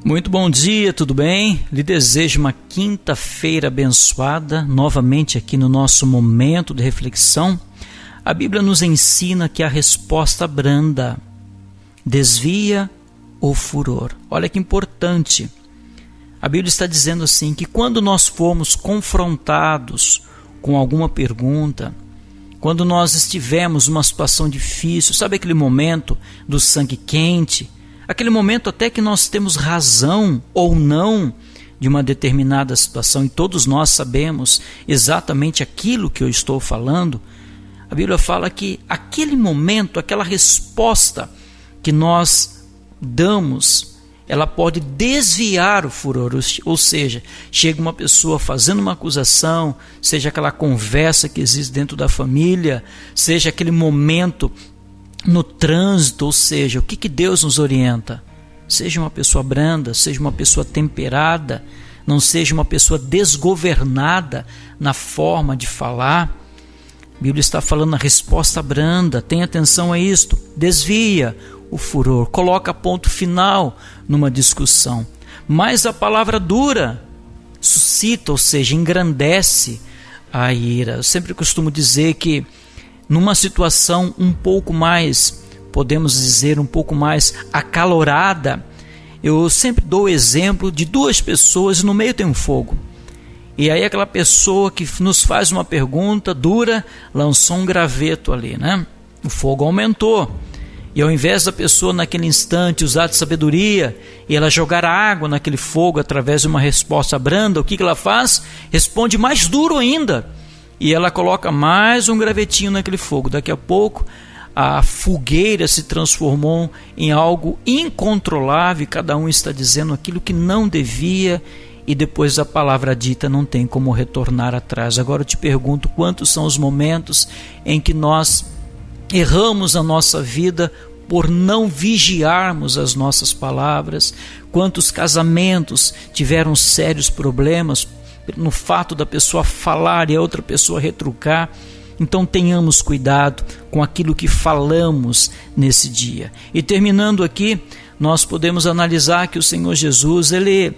Muito bom dia, tudo bem? Lhe desejo uma quinta-feira abençoada, novamente aqui no nosso momento de reflexão. A Bíblia nos ensina que a resposta branda desvia o furor. Olha que importante. A Bíblia está dizendo assim, que quando nós formos confrontados com alguma pergunta, quando nós estivermos numa situação difícil, sabe aquele momento do sangue quente, aquele momento até que nós temos razão ou não de uma determinada situação, e todos nós sabemos exatamente aquilo que eu estou falando, a Bíblia fala que aquele momento, aquela resposta que nós damos, ela pode desviar o furor, ou seja, chega uma pessoa fazendo uma acusação, seja aquela conversa que existe dentro da família, seja aquele momento no trânsito, ou seja, o que Deus nos orienta? Seja uma pessoa branda, seja uma pessoa temperada, não seja uma pessoa desgovernada na forma de falar. A Bíblia está falando a resposta branda, tenha atenção a isto, desvia o furor, coloca ponto final numa discussão. Mas a palavra dura suscita, ou seja, engrandece a ira. Eu sempre costumo dizer que numa situação um pouco mais, podemos dizer, um pouco mais acalorada, eu sempre dou o exemplo de duas pessoas e no meio tem um fogo. E aí aquela pessoa que nos faz uma pergunta dura, lançou um graveto ali, né? O fogo aumentou. E ao invés da pessoa naquele instante usar de sabedoria e ela jogar água naquele fogo através de uma resposta branda, o que ela faz? Responde mais duro ainda. E ela coloca mais um gravetinho naquele fogo. Daqui a pouco a fogueira se transformou em algo incontrolável e cada um está dizendo aquilo que não devia, e depois da palavra dita não tem como retornar atrás. Agora eu te pergunto, quantos são os momentos em que nós erramos a nossa vida por não vigiarmos as nossas palavras? Quantos casamentos tiveram sérios problemas no fato da pessoa falar e a outra pessoa retrucar? Então tenhamos cuidado com aquilo que falamos nesse dia. E terminando aqui, nós podemos analisar que o Senhor Jesus, ele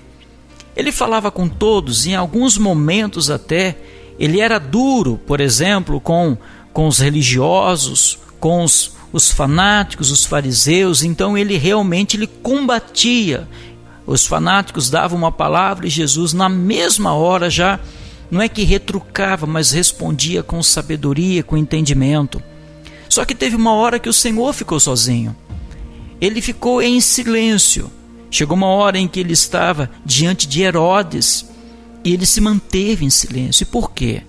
falava com todos, em alguns momentos até, ele era duro, por exemplo, com os religiosos, com os fanáticos, os fariseus. Então ele realmente combatia. Os fanáticos davam uma palavra e Jesus na mesma hora já, não é que retrucava, mas respondia com sabedoria, com entendimento. Só que teve uma hora que o Senhor ficou sozinho. Ele ficou em silêncio. Chegou uma hora em que ele estava diante de Herodes e ele se manteve em silêncio. E por quê?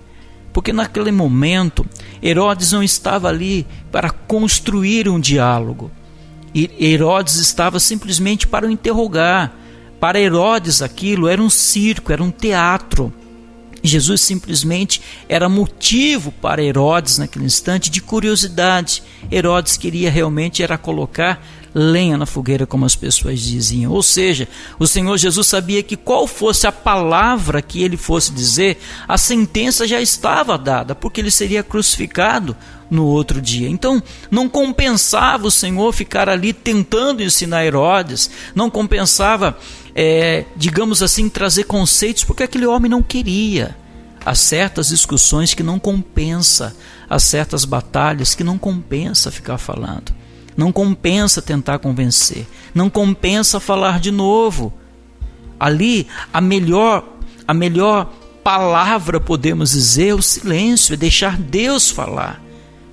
Porque naquele momento Herodes não estava ali para construir um diálogo. E Herodes estava simplesmente para o interrogar. Para Herodes aquilo era um circo, era um teatro. Jesus simplesmente era motivo para Herodes naquele instante de curiosidade. Herodes queria realmente era colocar lenha na fogueira, como as pessoas diziam. Ou seja, o Senhor Jesus sabia que qual fosse a palavra que ele fosse dizer, a sentença já estava dada, porque ele seria crucificado no outro dia. Então não compensava o Senhor ficar ali tentando ensinar Herodes, não compensava, digamos assim, trazer conceitos, porque aquele homem não queria. Há certas discussões que não compensa, há certas batalhas que não compensa ficar falando, não compensa tentar convencer, não compensa falar de novo. Ali a melhor palavra, podemos dizer, é o silêncio, é deixar Deus falar.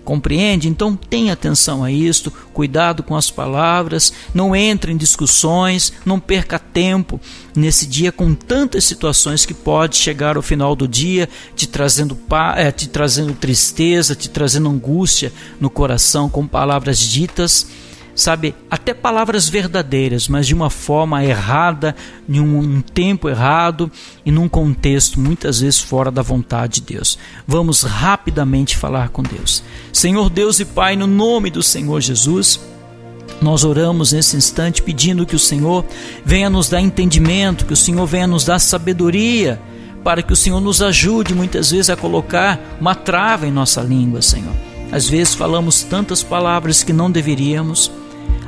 Compreende? Então tenha atenção a isto, cuidado com as palavras, não entre em discussões, não perca tempo nesse dia com tantas situações que pode chegar ao final do dia te trazendo tristeza, te trazendo angústia no coração com palavras ditas, sabe, até palavras verdadeiras, mas de uma forma errada, em um tempo errado e num contexto muitas vezes fora da vontade de Deus. Vamos rapidamente falar com Deus. Senhor Deus e Pai, no nome do Senhor Jesus, nós oramos nesse instante pedindo que o Senhor venha nos dar entendimento, que o Senhor venha nos dar sabedoria, para que o Senhor nos ajude muitas vezes a colocar uma trava em nossa língua, Senhor. Às vezes falamos tantas palavras que não deveríamos,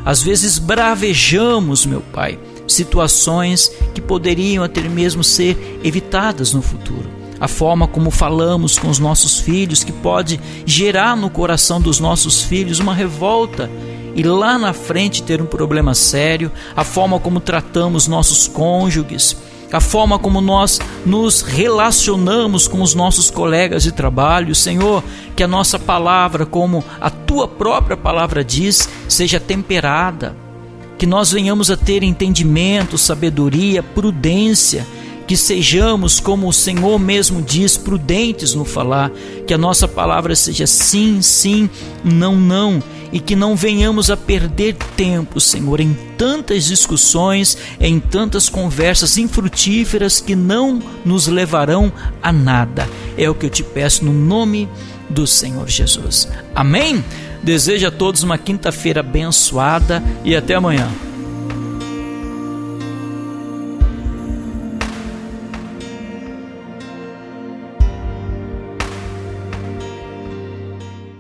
às vezes bravejamos, meu Pai, situações que poderiam até mesmo ser evitadas no futuro. A forma como falamos com os nossos filhos, que pode gerar no coração dos nossos filhos uma revolta e lá na frente ter um problema sério. A forma como tratamos nossos cônjuges, a forma como nós nos relacionamos com os nossos colegas de trabalho. Senhor, que a nossa palavra, como a Tua própria palavra diz, seja temperada, que nós venhamos a ter entendimento, sabedoria, prudência, que sejamos, como o Senhor mesmo diz, prudentes no falar, que a nossa palavra seja sim, sim, não, não, e que não venhamos a perder tempo, Senhor, em tantas discussões, em tantas conversas infrutíferas que não nos levarão a nada. É o que eu te peço no nome do Senhor Jesus. Amém? Desejo a todos uma quinta-feira abençoada e até amanhã.